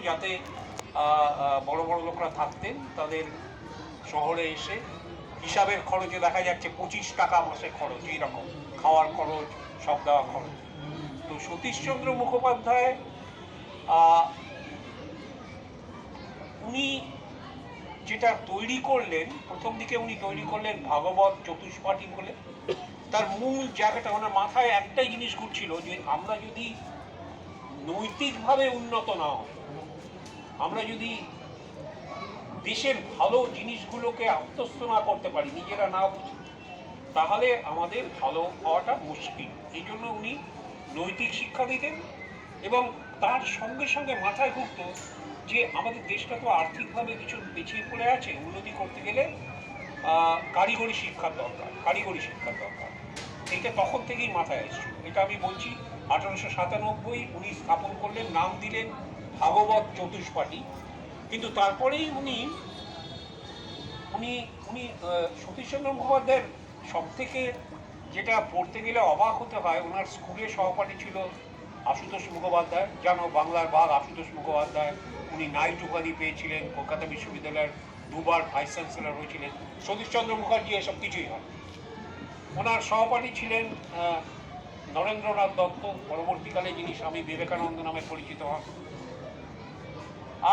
যাতে বড় বড় লোকরা থাকতেন তাদের শহরে এসে হিসাবের খরচে দেখা যাচ্ছে 25 টাকা মাসে খরচ, এইরকম খাওয়ার খরচ, সব দেওয়া খরচ। তো সতীশচন্দ্র মুখোপাধ্যায় উনি যেটা তৈরি করলেন, প্রথম দিকে উনি তৈরি করলেন ভাগবত চতুষ্পাঠী বলে। তার মূল জায়গাটা ওনার মাথায় একটাই জিনিস ঘুরছিল যে আমরা যদি নৈতিকভাবে উন্নত না হই, আমরা যদি দেশের ভালো জিনিসগুলোকে আত্মস্থ না করতে পারি, নিজেরা না বুঝি, তাহলে আমাদের ভালো হওয়াটা মুশকিল। এই জন্য উনি নৈতিক শিক্ষা দিতেন এবং তার সঙ্গে সঙ্গে মাথায় ঘুরত যে আমাদের দেশটা তো আর্থিকভাবে কিছু পিছিয়ে পড়ে আছে, উন্নতি করতে গেলে কারিগরি শিক্ষার দরকার, কারিগরি শিক্ষার দরকার। এটা তখন থেকেই মাথায় এসেছিল। এটা আমি বলছি 1897 উনি স্থাপন করলেন, নাম দিলেন ভাগবত চতুষ্পাঠী। কিন্তু তারপরেই উনি উনি উনি সতীশচন্দ্র মুখোপাধ্যায়ের সব থেকে যেটা পড়তে গেলে অবাক হতে হয়, ওনার স্কুলের সহপাঠী ছিল আশুতোষ মুখোপাধ্যায়। জানো, বাংলার বাঘ আশুতোষ মুখোপাধ্যায়। উনি নাইট উপাধি পেয়েছিলেন, কলকাতা বিশ্ববিদ্যালয়ের দুবার ভাইস চ্যান্সেলর হয়েছিলেন। সতীশচন্দ্র মুখার্জি এসব কিছুই হয়। ওনার সহপাঠী ছিলেন নরেন্দ্রনাথ দত্ত, পরবর্তীকালে যিনি স্বামী বিবেকানন্দ নামে পরিচিত হন।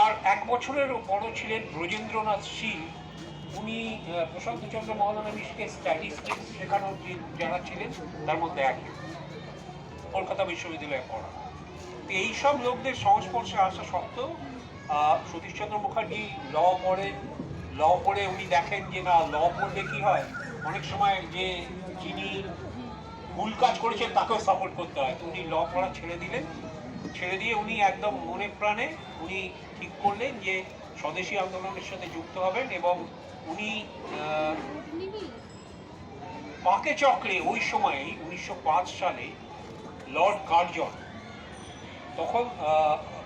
আর 1 বছরেরও বড় ছিলেন ব্রজেন্দ্রনাথ শীল। উনি প্রশান্তচন্দ্র মহলানবিশকে স্ট্যাটিস্টিক্স শেখানোর যারা ছিলেন তার মধ্যে একজন, কলকাতা বিশ্ববিদ্যালয়ে পড়া। তো এইসব লোকদের সংস্পর্শে আসা সত্ত্বেও সতীশচন্দ্র মুখার্জি ল পড়েন। ল পড়ে উনি দেখেন যে না, ল পড়লে কি হয়, অনেক সময় যে যিনি ভুল কাজ করেছেন তাকেও সাপোর্ট করতে হয়। তো উনি ল পড়া ছেড়ে দিলেন। ছেড়ে দিয়ে উনি একদম মনে প্রাণে উনি ঠিক করলেন যে স্বদেশী আন্দোলনের সাথে যুক্ত হবেন এবং উনি পাকে চক্রে ওই সময়েই 1905 সালে লর্ড কার্জন তখন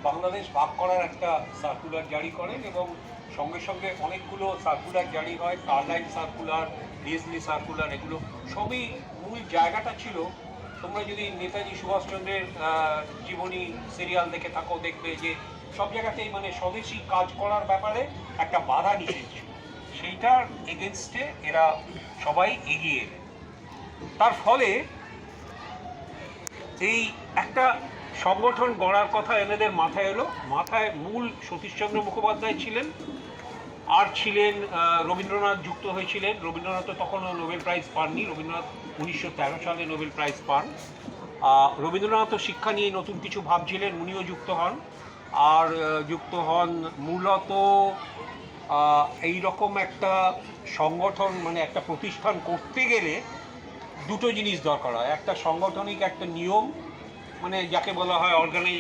বাংলাদেশ ভাগ করার একটা সার্কুলার জারি করেন এবং সঙ্গে সঙ্গে অনেকগুলো সার্কুলার জারি হয়, কার্লাইল সার্কুলার, লেসলি সার্কুলার, এগুলো সবই মূল জায়গাটা ছিল। তোমরা যদি নেতাজি সুভাষচন্দ্রের জীবনী সিরিয়াল দেখে থাকো, দেখবে যে সব জায়গাতেই মানে স্বদেশী কাজ করার ব্যাপারে একটা বাধা নিষেধ ছিল। সেইটার এগেনস্টে এরা সবাই এগিয়ে এলেন। তার ফলে এই একটা সংগঠন গড়ার কথা এনাদের মাথায় এলো। মাথায় মূল সতীশচন্দ্র মুখোপাধ্যায় ছিলেন, আর ছিলেন রবীন্দ্রনাথ যুক্ত হয়েছিলেন। রবীন্দ্রনাথ তো তখনও নোবেল প্রাইজ পাননি, রবীন্দ্রনাথ 1913 সালে নোবেল প্রাইজ পান। রবীন্দ্রনাথ শিক্ষা নিয়ে নতুন কিছু ভাবছিলেন, উনিও যুক্ত হন। আর যুক্ত হন মূলত এই রকম একটা সংগঠন, মানে একটা প্রতিষ্ঠান করতে গেলে দুটো জিনিস দরকার হয়। একটা সাংগঠনিক একটা নিয়ম, মানে যাকে বলা হয় অর্গানাইজ